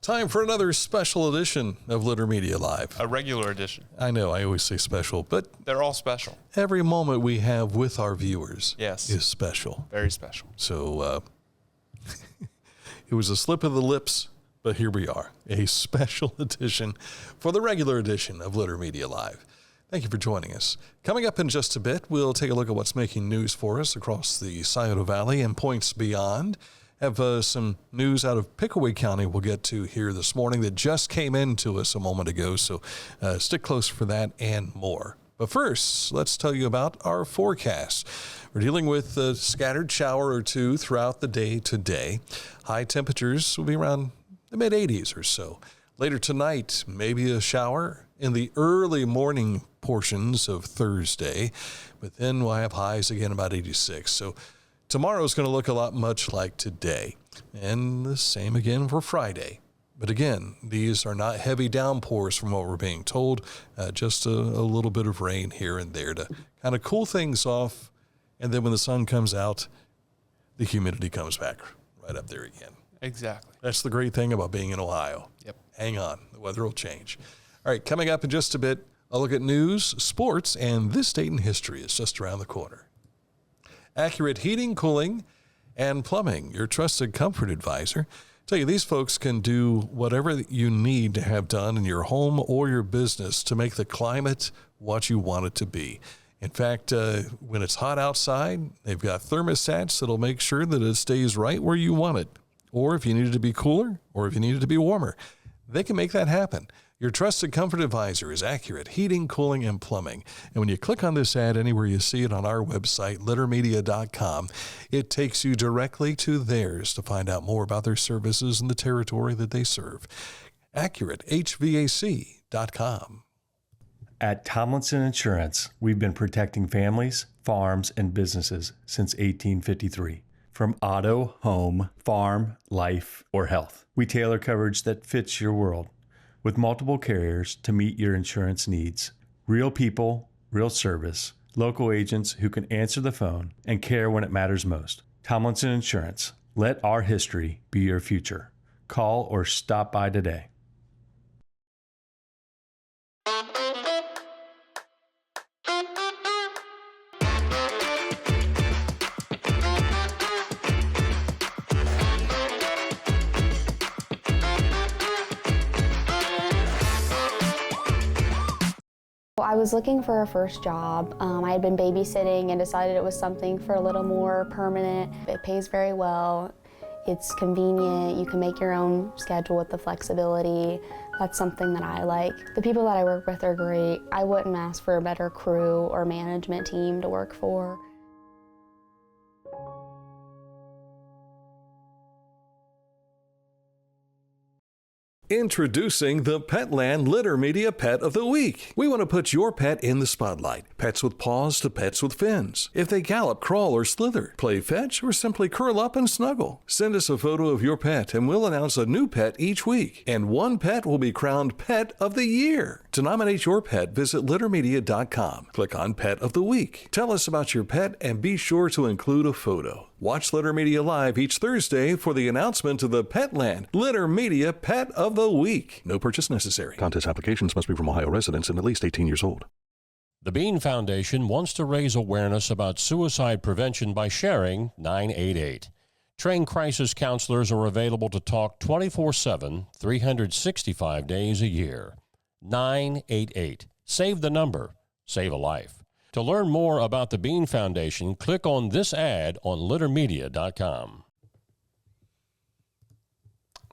Time for another special edition of Litter Media Live. A regular edition. I know, I always say special, but they're all special. Every moment we have with our viewers is special. Very special. So it was a slip of the lips, but here we are, a special edition for the regular edition of Litter Media Live. Thank you for joining us. Coming up in just a bit, we'll take a look at what's making news for us across the Scioto Valley and points beyond. Have some news out of Pickaway County we'll get to here this morning that just came into us a moment ago, so stick close for that and more. But first, let's tell you about our forecast. We're dealing with a scattered shower or two throughout the day today. High temperatures will be around the mid-80s or so. Later tonight, maybe a shower in the early morning portions of Thursday, but then we'll have highs again about 86. So tomorrow is going to look a lot much like today, and the same again for Friday. But again, these are not heavy downpours from what we're being told, just a little bit of rain here and there to kind of cool things off. And then when the sun comes out, the humidity comes back right up there again. Exactly. That's the great thing about being in Ohio. Yep. Hang on, the weather will change. All right, coming up in just a bit, a look at news, sports, and this date in history is just around the corner. Accurate Heating, Cooling, and Plumbing, your trusted comfort advisor. Tell you, these folks can do whatever you need to have done in your home or your business to make the climate what you want it to be. In fact, when it's hot outside, they've got thermostats that'll make sure that it stays right where you want it. Or if you need it to be cooler, or if you need it to be warmer, they can make that happen. Your trusted comfort advisor is Accurate Heating, Cooling, and Plumbing. And when you click on this ad anywhere you see it on our website, littermedia.com, it takes you directly to theirs to find out more about their services and the territory that they serve. AccurateHVAC.com. At Tomlinson Insurance, we've been protecting families, farms, and businesses since 1853. From auto, home, farm, life, or health, we tailor coverage that fits your world. With multiple carriers to meet your insurance needs. Real people, real service, local agents who can answer the phone and care when it matters most. Tomlinson Insurance. Let our history be your future. Call or stop by today. I was looking for a first job. I had been babysitting and decided it was something for a little more permanent. It pays very well. It's convenient. You can make your own schedule with the flexibility. That's something that I like. The people that I work with are great. I wouldn't ask for a better crew or management team to work for. Introducing the Petland Litter Media Pet of the Week. We want to put your pet in the spotlight. Pets with paws to pets with fins. If they gallop, crawl, or slither, play fetch, or simply curl up and snuggle. Send us a photo of your pet and we'll announce a new pet each week. And one pet will be crowned Pet of the Year. To nominate your pet, visit littermedia.com. Click on Pet of the Week. Tell us about your pet and be sure to include a photo. Watch Litter Media Live each Thursday for the announcement of the Petland Litter Media Pet of the Week. No purchase necessary. Contest applications must be from Ohio residents and at least 18 years old. The Bean Foundation wants to raise awareness about suicide prevention by sharing 988. Trained crisis counselors are available to talk 24/7, 365 days a year. 988. Save the number. Save a life. To learn more about the Bean Foundation, click on this ad on littermedia.com.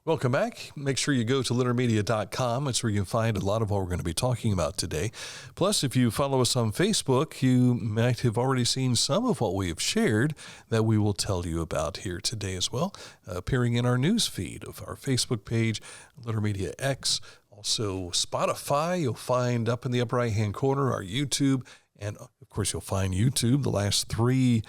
Welcome back. Make sure you go to littermedia.com. It's where you can find a lot of what we're going to be talking about today. Plus, if you follow us on Facebook, you might have already seen some of what we have shared that we will tell you about here today as well, appearing in our news feed of our Facebook page, Litter Media X. Also, Spotify, you'll find up in the upper right-hand corner our YouTube. And, of course, you'll find YouTube, the last 3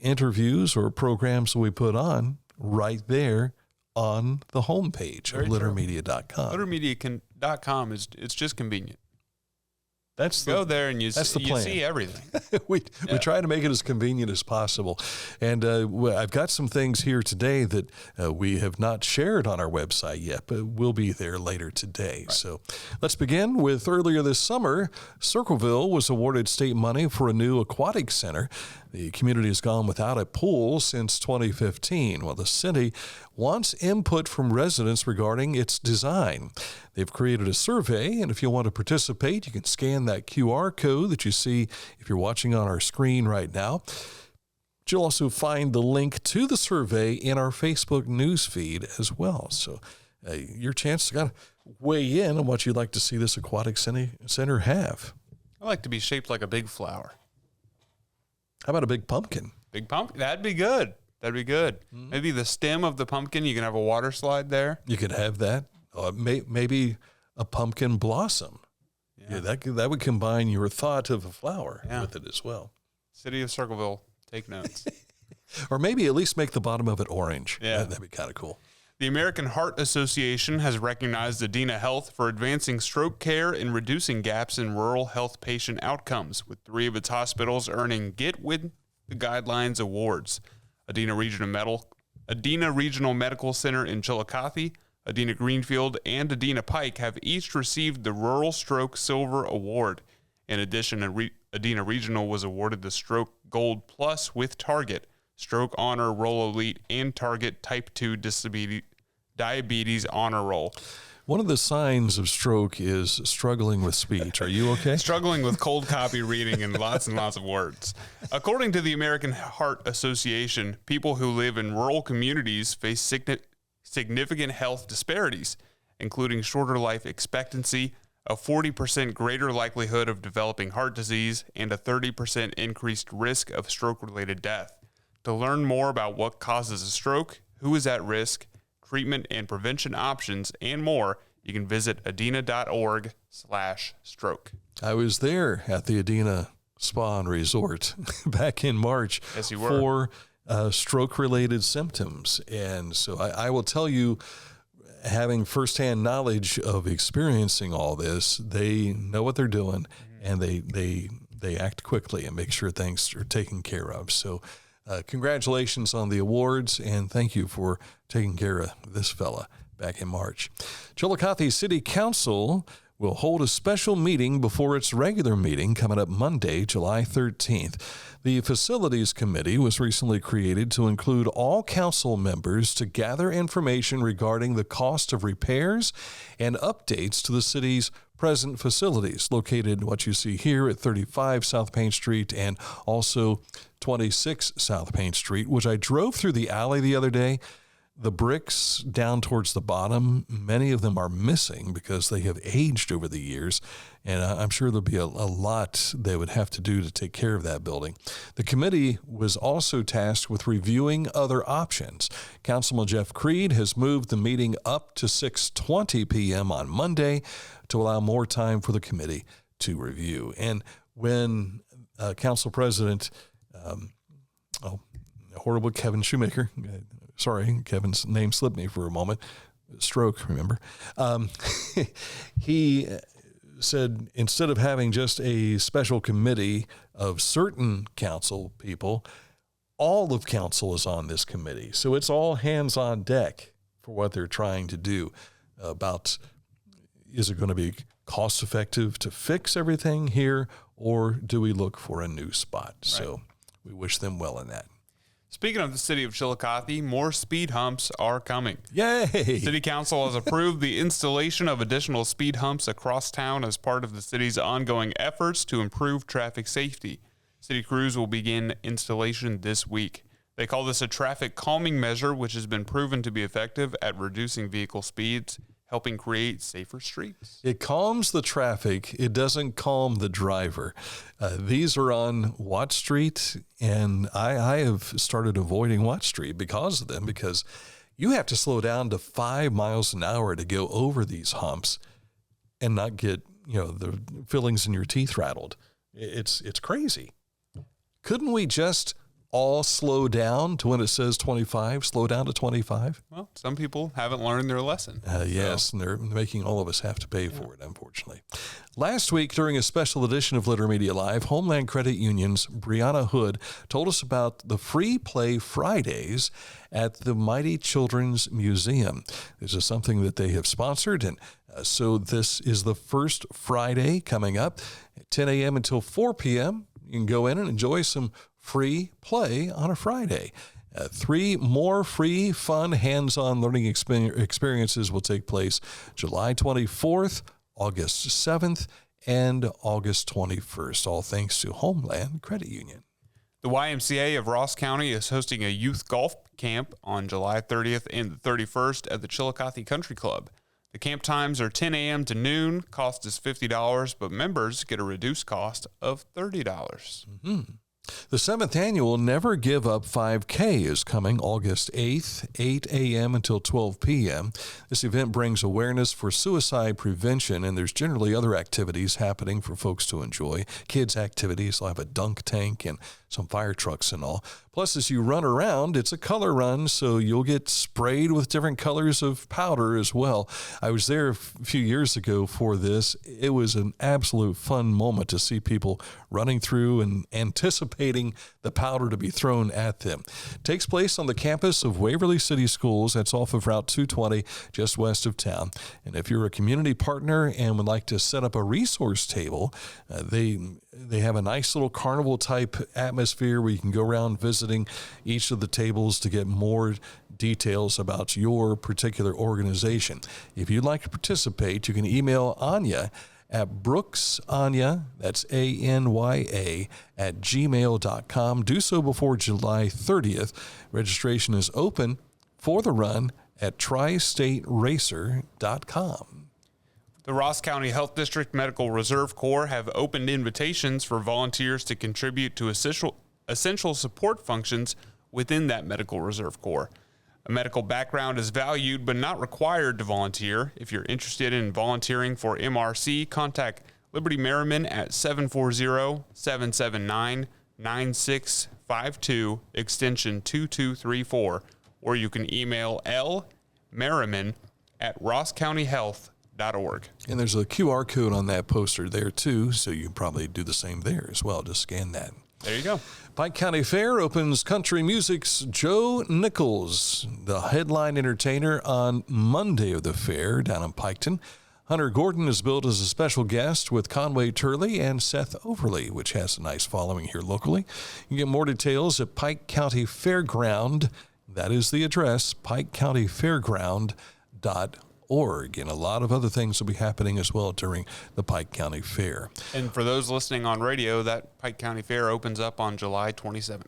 interviews or programs that we put on right there on the homepage of littermedia.com. Littermedia.com it's just convenient. That's Go there and you that's the plan. see everything. we try to make it as convenient as possible. And I've got some things here today that we have not shared on our website yet, but will be there later today. Right. So let's begin with earlier this summer, Circleville was awarded state money for a new aquatic center. The community has gone without a pool since 2015. Well, the city wants input from residents regarding its design. They've created a survey, and if you want to participate, you can scan that QR code that you see if you're watching on our screen right now. But you'll also find the link to the survey in our Facebook news feed as well. So your chance to kind of weigh in on what you'd like to see this aquatic center have. I like to be shaped like a big flower. How about a big pumpkin? Big pumpkin? That'd be good. That'd be good. Mm-hmm. Maybe the stem of the pumpkin, you can have a water slide there. You could have that. Maybe a pumpkin blossom. Yeah, that would combine your thought of a flower with it as well. City of Circleville, take notes. Or maybe at least make the bottom of it orange. Yeah. That'd be kind of cool. The American Heart Association has recognized Adena Health for advancing stroke care and reducing gaps in rural health patient outcomes, with 3 of its hospitals earning Get With the Guidelines awards. Adena Regional Medical Center in Chillicothe, Adena Greenfield, and Adena Pike have each received the Rural Stroke Silver Award. In addition, Adena Regional was awarded the Stroke Gold Plus with Target, Stroke Honor Roll Elite, and Target Type 2 Diabetes Honor Roll. One of the signs of stroke is struggling with speech. Are you okay? Struggling with cold copy reading and lots of words. According to the American Heart Association, people who live in rural communities face significant health disparities, including shorter life expectancy, a 40% greater likelihood of developing heart disease, and a 30% increased risk of stroke-related death. To learn more about what causes a stroke, who is at risk, treatment and prevention options, and more, you can visit adena.org/stroke. I was there at the Adena Spa and Resort back in March for stroke-related symptoms. And so I will tell you, having firsthand knowledge of experiencing all this, they know what they're doing, and they act quickly and make sure things are taken care of. So congratulations on the awards, and thank you for taking care of this fella back in March. Chillicothe City Council will hold a special meeting before its regular meeting coming up Monday, July 13th. The Facilities Committee was recently created to include all council members to gather information regarding the cost of repairs and updates to the city's present facilities, located what you see here at 35 South Payne Street and also 26 South Payne Street, which I drove through the alley the other day. The bricks down towards the bottom, many of them are missing because they have aged over the years, and I'm sure there'll be a lot they would have to do to take care of that building. The committee was also tasked with reviewing other options. Councilman Jeff Creed has moved the meeting up to 6:20 p.m. on Monday to allow more time for the committee to review. And when Council President, horrible Kevin Shoemaker, sorry, Kevin's name slipped me for a moment. Stroke, remember? He said instead of having just a special committee of certain council people, all of council is on this committee. So it's all hands on deck for what they're trying to do about, is it going to be cost effective to fix everything here, or do we look for a new spot? Right. So we wish them well in that. Speaking of the city of Chillicothe, more speed humps are coming. Yay! City Council has approved the installation of additional speed humps across town as part of the city's ongoing efforts to improve traffic safety. City crews will begin installation this week. They call this a traffic calming measure, which has been proven to be effective at reducing vehicle speeds, helping create safer streets. It calms the traffic. It doesn't calm the driver. These are on Watt Street, and I have started avoiding Watt Street because of them, because you have to slow down to 5 miles an hour to go over these humps and not get, the fillings in your teeth rattled. It's crazy. Couldn't we just all slow down to when it says 25, slow down to 25? Well, some people haven't learned their lesson. Yes, and they're making all of us have to pay for it, unfortunately. Last week, during a special edition of Litter Media Live, Homeland Credit Union's Brianna Hood told us about the Free Play Fridays at the Mighty Children's Museum. This is something that they have sponsored, and so this is the first Friday coming up at 10 a.m. until 4 p.m. You can go in and enjoy some free play on a Friday. 3 more free, fun, hands-on learning experiences will take place July 24th, August 7th, and August 21st, all thanks to Homeland Credit Union. The YMCA of Ross County is hosting a youth golf camp on July 30th and the 31st at the Chillicothe Country Club. The camp times are 10 a.m. to noon. Cost is $50, but members get a reduced cost of $30. Mm-hmm. The 7th annual Never Give Up 5K is coming August 8th, 8 a.m. until 12 p.m. This event brings awareness for suicide prevention, and there's generally other activities happening for folks to enjoy. Kids' activities, they'll have a dunk tank and some fire trucks and all. Plus, as you run around, it's a color run, so you'll get sprayed with different colors of powder as well. I was there a few years ago for this. It was an absolute fun moment to see people running through and anticipating the powder to be thrown at them. It takes place on the campus of Waverly City Schools. That's off of Route 220, just west of town. And if you're a community partner and would like to set up a resource table, they have a nice little carnival-type atmosphere where you can go around visiting each of the tables to get more details about your particular organization. If you'd like to participate, you can email Anya at brooksanya, that's ANYA, at gmail.com. Do so before July 30th. Registration is open for the run at tristateracer.com. The Ross County Health District Medical Reserve Corps have opened invitations for volunteers to contribute to essential support functions within that Medical Reserve Corps. A medical background is valued but not required to volunteer. If you're interested in volunteering for MRC, contact Liberty Merriman at 740-779-9652, extension 2234, or you can email lmerriman@rosscountyhealth.org. And there's a QR code on that poster there, too, so you can probably do the same there as well. Just scan that. There you go. Pike County Fair opens country music's Joe Nichols, the headline entertainer, on Monday of the fair down in Piketon. Hunter Gordon is billed as a special guest with Conway Turley and Seth Overly, which has a nice following here locally. You can get more details at Pike County Fairground. That is the address, pikecountyfairground.org. And a lot of other things will be happening as well during the Pike County Fair. And for those listening on radio, that Pike County Fair opens up on July 27th.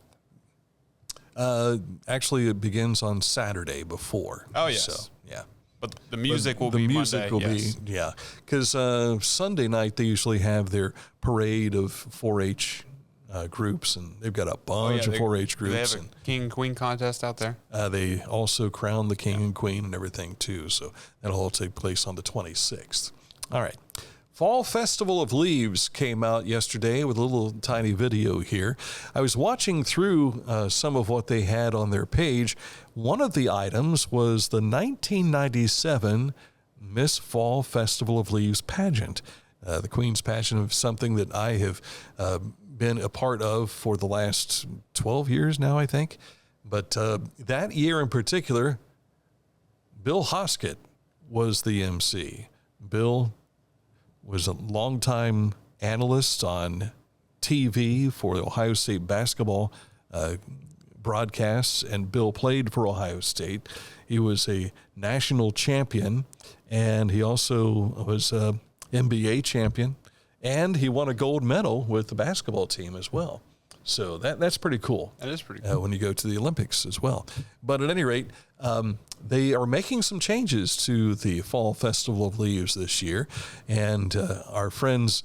Actually, it begins on Saturday before. Oh, yes. So, yeah. But the music will be Monday. Yeah. Because Sunday night, they usually have their parade of 4-H groups, and they've got a bunch of 4-H groups. They have a king and queen contest out there. They also crown the king and queen and everything too. So that'll all take place on the 26th. All right. Fall Festival of Leaves came out yesterday with a little tiny video here. I was watching through some of what they had on their page. One of the items was the 1997 Miss Fall Festival of Leaves pageant. The Queen's pageant of something that I have been a part of for the last 12 years now, I think. But that year in particular, Bill Hoskett was the MC. Bill was a longtime analyst on TV for the Ohio State basketball broadcasts, and Bill played for Ohio State. He was a national champion, and he also was an NBA champion. And he won a gold medal with the basketball team as well. So that's pretty cool. That is pretty cool. When you go to the Olympics as well. But at any rate, they are making some changes to the Fall Festival of Leaves this year. And our friends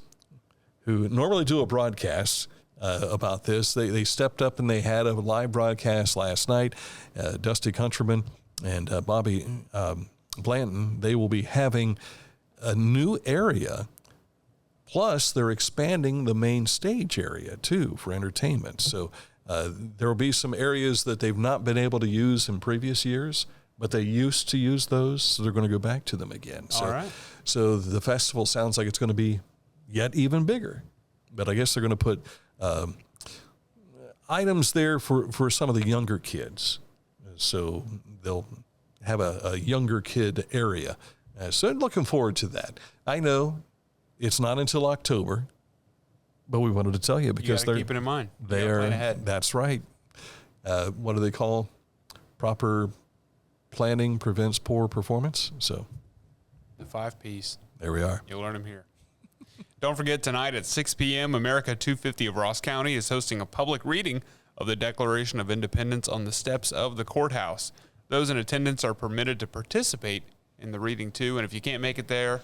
who normally do a broadcast about this, they stepped up and they had a live broadcast last night. Dusty Countryman and Bobby Blanton, they will be having a new area. Plus, they're expanding the main stage area, too, for entertainment. So There will be some areas that they've not been able to use in previous years, but they used to use those, so they're going to go back to them again. So, All right. So the festival sounds like it's going to be yet even bigger. But I guess they're going to put items there for some of the younger kids. So they'll have a younger kid area. So I'm looking forward to that. I know it's not until October, but we wanted to tell you because they're keep it in mind. They are. That's right. What do they call proper planning prevents poor performance? So The 5 Ps. there we are. You'll learn them here. Don't forget, tonight at 6 p.m., America 250 of Ross County is hosting a public reading of the Declaration of Independence on the steps of the courthouse. Those in attendance are permitted to participate in the reading, too. And if you can't make it there,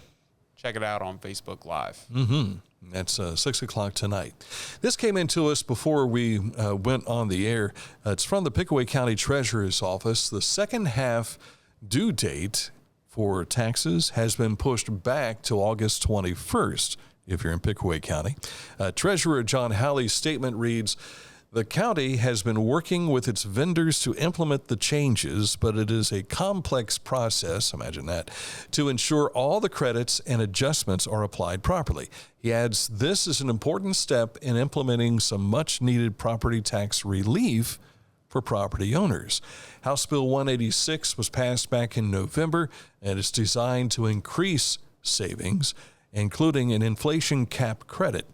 check it out on Facebook Live. Mm-hmm. That's 6 o'clock tonight. This came into us before we went on the air. It's from the Pickaway County Treasurer's Office. The second half due date for taxes has been pushed back to August 21st if you're in Pickaway County. Treasurer John Halley's statement reads, "The county has been working with its vendors to implement the changes, but it is a complex process," imagine that, "to ensure all the credits and adjustments are applied properly." He adds, "This is an important step in implementing some much-needed property tax relief for property owners." House Bill 186 was passed back in November, and it's designed to increase savings, including an inflation cap credit.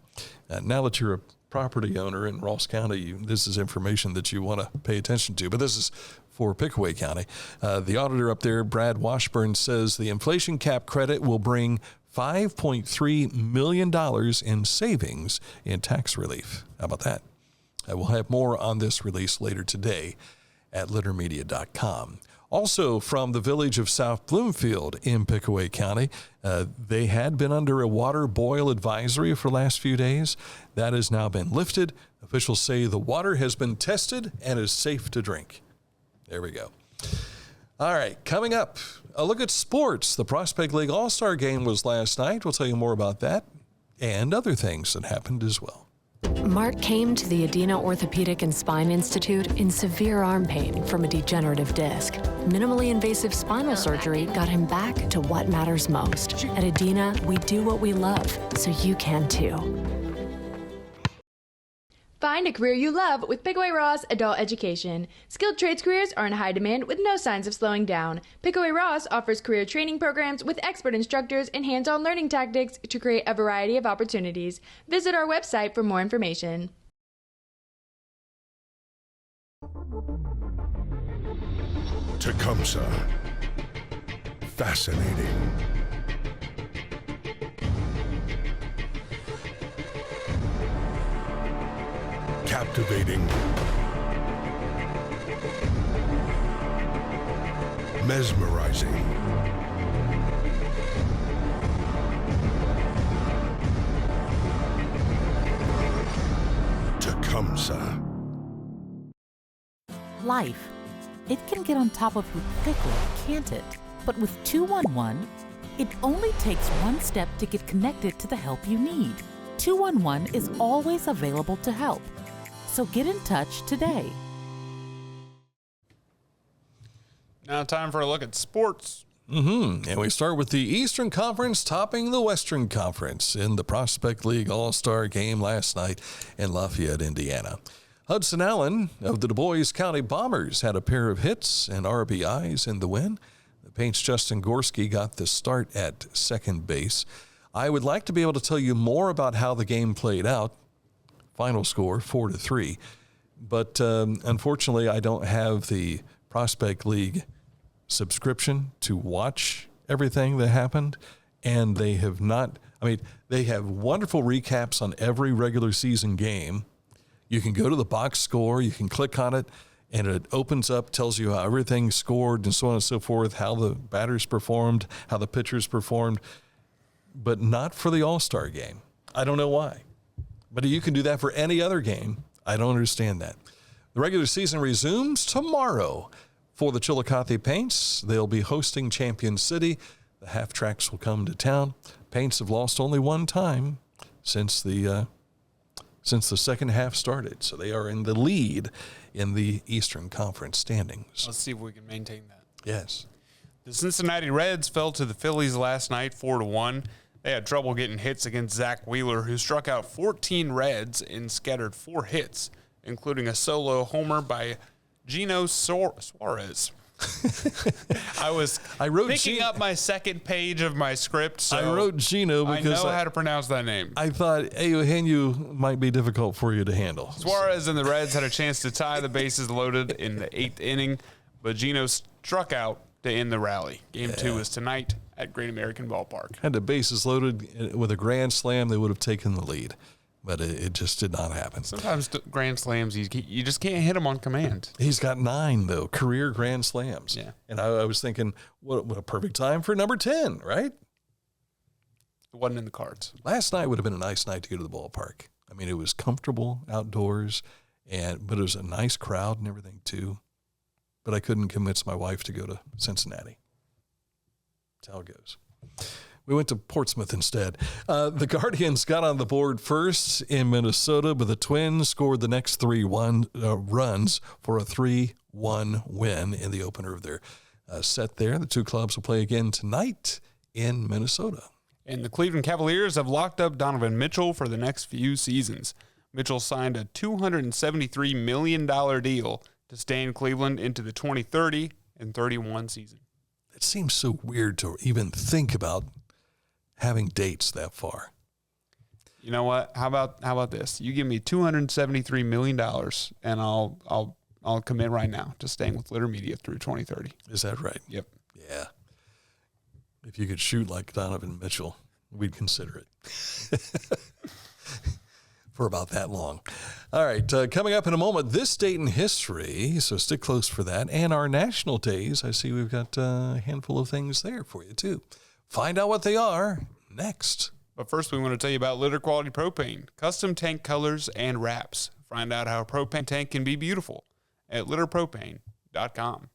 Now that you're a property owner in Ross County, this is information that you want to pay attention to, but this is for Pickaway County. The auditor up there, Brad Washburn, says the inflation cap credit will bring $5.3 million in savings in tax relief. How about that? We'll have more on this release later today at littermedia.com. Also from the village of South Bloomfield in Pickaway County, they had been under a water boil advisory for the last few days. That has now been lifted. Officials say the water has been tested and is safe to drink. There we go. All right, coming up, a look at sports. The Prospect League All-Star Game was last night. We'll tell you more about that and other things that happened as well. Mark came to the Adena Orthopedic and Spine Institute in severe arm pain from a degenerative disc. Minimally invasive spinal surgery got him back to what matters most. At Adena, we do what we love, so you can too. Find a career you love with Pickaway Ross Adult Education. Skilled trades careers are in high demand with no signs of slowing down. Pickaway Ross offers career training programs with expert instructors and hands-on learning tactics to create a variety of opportunities. Visit our website for more information. Tecumseh. Fascinating. Captivating. Mesmerizing. Tecumseh. Life. It can get on top of you quickly, can't it? But with 211, it only takes one step to get connected to the help you need. 211 is always available to help. So get in touch today. Now time for a look at sports. And we start with the Eastern Conference topping the Western Conference in the Prospect League All-Star Game last night in Lafayette, Indiana. Hudson Allen of the Du Bois County Bombers had a pair of hits and RBIs in the win. The Paint's Justin Gorski got the start at second base. I would like to be able to tell you more about how the game played out. Final score, 4-3. But unfortunately, I don't have the Prospect League subscription to watch everything that happened. And they have not, they have wonderful recaps on every regular season game. You can go to the box score, you can click on it, and it opens up, tells you how everything scored and so on and so forth, how the batters performed, how the pitchers performed, but not for the All-Star game. I don't know why. But you can do that for any other game. I don't understand that. The regular season resumes tomorrow for the Chillicothe Paints. They'll be hosting Champion City. The half-tracks will come to town. Paints have lost only one time since the since the second half started. So they are in the lead in the Eastern Conference standings. Let's see if we can maintain that. Yes. The Cincinnati Reds fell to the Phillies last night 4-1. They had trouble getting hits against Zach Wheeler, who struck out 14 Reds and scattered 4 hits, including a solo homer by Gino Suarez. I wrote picking up my second page of my script, so I wrote Gino because I know how to pronounce that name. I thought Eugenio might be difficult for you to handle. Suarez and the Reds had a chance to tie the bases loaded in the 8th inning, but Gino struck out to end the rally. Game 2 is tonight at Great American Ballpark. Had the bases loaded with a grand slam, they would have taken the lead, but it just did not happen. Sometimes grand slams, you just can't hit them on command. He's got 9, though, career grand slams. Yeah. And I was thinking, what a perfect time for number 10, right? It wasn't in the cards. Last night would have been a nice night to go to the ballpark. I mean, it was comfortable outdoors, but it was a nice crowd and everything, too. But I couldn't convince my wife to go to Cincinnati. That's how it goes. We went to Portsmouth instead. The Guardians got on the board first in Minnesota, but the Twins scored the next 3 runs for a 3-1 win in the opener of their set there. The two clubs will play again tonight in Minnesota. And the Cleveland Cavaliers have locked up Donovan Mitchell for the next few seasons. Mitchell signed a $273 million deal to stay in Cleveland into the 2030 and 31 season. It seems so weird to even think about having dates that far. You know what? How about this? You give me $273 million, and I'll commit right now to staying with Litter Media through 2030. Is that right? Yep. Yeah. If you could shoot like Donovan Mitchell, we'd consider it. For about that long. All right, coming up in a moment, this date in history, so stick close for that. And our national days, I see we've got a handful of things there for you, too. Find out what they are next. But first, we want to tell you about Litter Quality Propane, custom tank colors and wraps. Find out how a propane tank can be beautiful at litterpropane.com.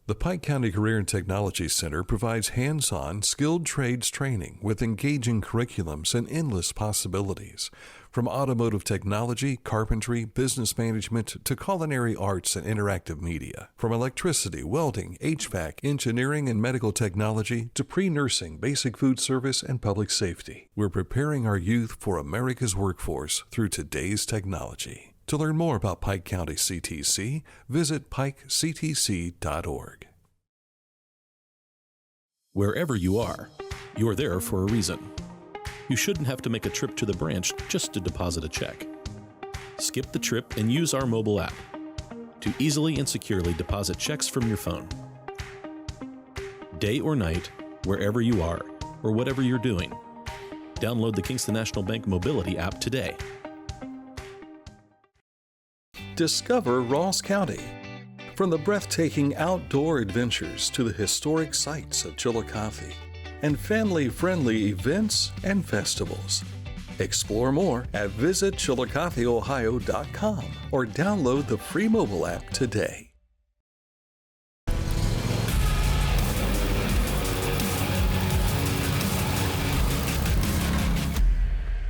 The Pike County Career and Technology Center provides hands-on, skilled trades training with engaging curriculums and endless possibilities. From automotive technology, carpentry, business management, to culinary arts and interactive media. From electricity, welding, HVAC, engineering, and medical technology, to pre-nursing, basic food service, and public safety. We're preparing our youth for America's workforce through today's technology. To learn more about Pike County CTC, visit pikectc.org. Wherever you are, you're there for a reason. You shouldn't have to make a trip to the branch just to deposit a check. Skip the trip and use our mobile app to easily and securely deposit checks from your phone. Day or night, wherever you are, or whatever you're doing, download the Kingston National Bank Mobility app today. Discover Ross County. From the breathtaking outdoor adventures to the historic sights of Chillicothe and family-friendly events and festivals. Explore more at visitchillicotheohio.com or download the free mobile app today.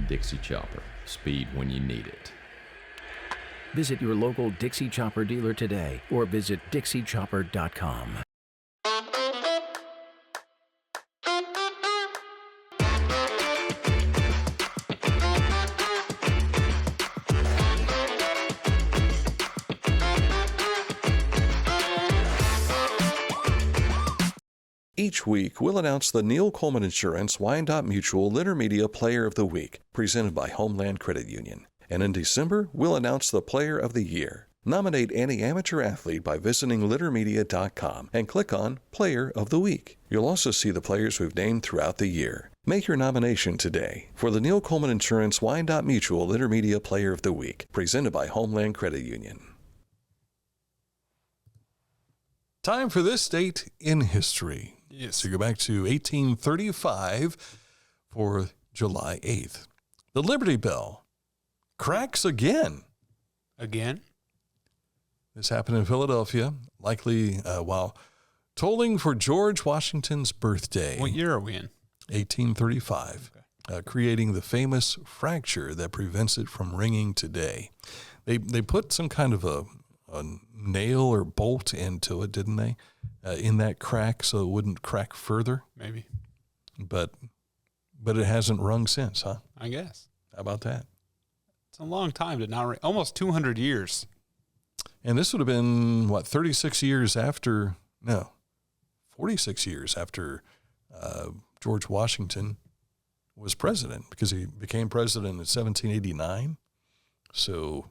Dixie Chopper. Speed when you need it. Visit your local Dixie Chopper dealer today or visit dixiechopper.com. Each week, we'll announce the Neil Coleman Insurance Wyandotte Mutual Litter Media Player of the Week, presented by Homeland Credit Union. And in December, we'll announce the Player of the Year. Nominate any amateur athlete by visiting littermedia.com and click on Player of the Week. You'll also see the players we've named throughout the year. Make your nomination today for the Neil Coleman Insurance Wyandotte Mutual Litter Media Player of the Week, presented by Homeland Credit Union. Time for this date in history. Yes. So go back to 1835 for July 8th. The Liberty Bell cracks again. Again? This happened in Philadelphia, likely while tolling for George Washington's birthday. What year are we in? 1835. Okay. creating the famous fracture that prevents it from ringing today. They put some kind of a nail or bolt into it, didn't they, in that crack so it wouldn't crack further? Maybe. But it hasn't rung since, huh? I guess. How about that? It's a long time to not ring. Almost 200 years. And this would have been, 46 years after, 46 years after George Washington was president, because he became president in 1789. So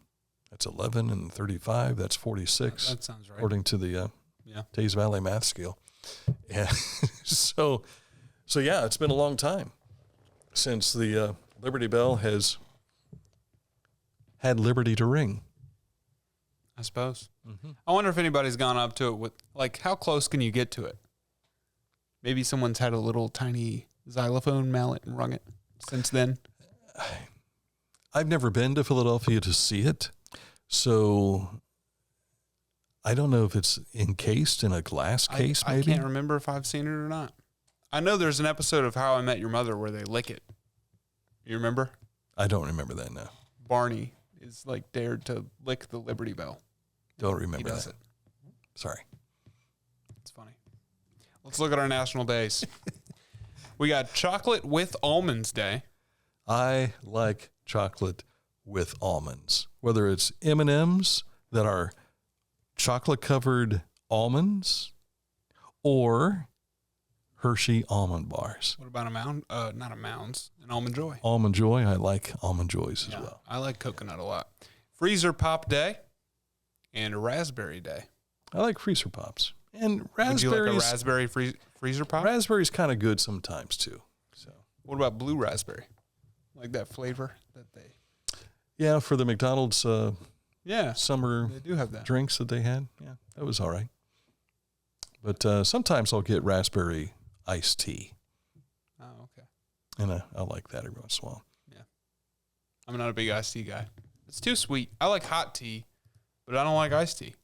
that's 11 and 35. That's 46. That sounds right. According to the Taze Valley math scale. Yeah. So yeah, it's been a long time since the Liberty Bell has had liberty to ring. I suppose. Mm-hmm. I wonder if anybody's gone up to it with, like, how close can you get to it? Maybe someone's had a little tiny xylophone mallet and rung it since then. I've never been to Philadelphia to see it, so I don't know if it's encased in a glass case, maybe. I can't remember if I've seen it or not. I know there's an episode of How I Met Your Mother where they lick it. You remember? I don't remember that now. Barney is like dared to lick the Liberty Bell. Don't remember He does that. it. Sorry. It's funny. Let's look at our national days. We got Chocolate with Almonds Day. I like chocolate with almonds, whether it's M&Ms that are chocolate-covered almonds or Hershey almond bars. What about an Almond Joy? Almond Joy, I like Almond Joys as well. I like coconut a lot. Freezer Pop Day and Raspberry Day. I like Freezer Pops. And Would you like a raspberries. raspberry freezer pop? Raspberry's kind of good sometimes too. So What about blue raspberry? Like that flavor that they... yeah, for the McDonald's summer they do have that. drinks that they had. Yeah, that was all right. But sometimes I'll get raspberry iced tea. Oh, okay. And I like that every once in a while. Yeah. I'm not a big iced tea guy. It's too sweet. I like hot tea, but I don't like iced tea.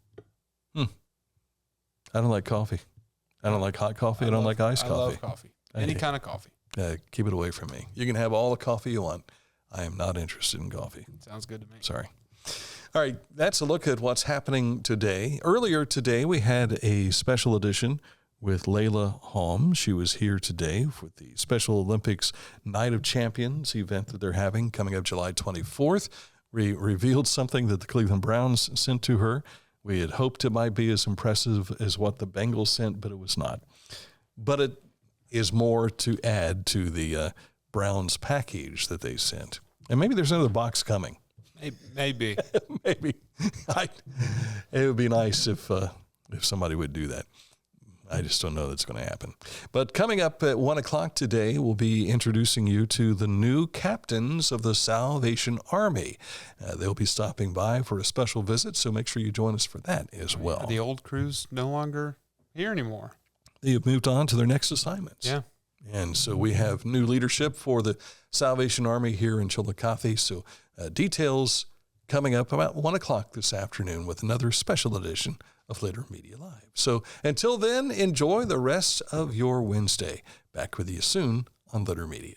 I don't like coffee. I don't like hot coffee. I don't like iced coffee. I love coffee. Any kind of coffee. Keep it away from me. You can have all the coffee you want. I am not interested in coffee. Sounds good to me. Sorry. All right, that's a look at what's happening today. Earlier today, we had a special edition with Layla Holmes. She was here today for the Special Olympics Night of Champions event that they're having coming up July 24th. We revealed something that the Cleveland Browns sent to her. We had hoped it might be as impressive as what the Bengals sent, but it was not. But it is more to add to the Browns package that they sent. And maybe there's another box coming. Maybe. Maybe. It would be nice if somebody would do that. I just don't know that's going to happen. But coming up at 1 o'clock today, we'll be introducing you to the new captains of the Salvation Army. They'll be stopping by for a special visit, so make sure you join us for that as well. Are the old crew's no longer here anymore? They have moved on to their next assignments. Yeah. And so we have new leadership for the Salvation Army here in Chillicothe. So details coming up about 1 o'clock this afternoon with another special edition of Litter Media Live. So until then, enjoy the rest of your Wednesday. Back with you soon on Litter Media.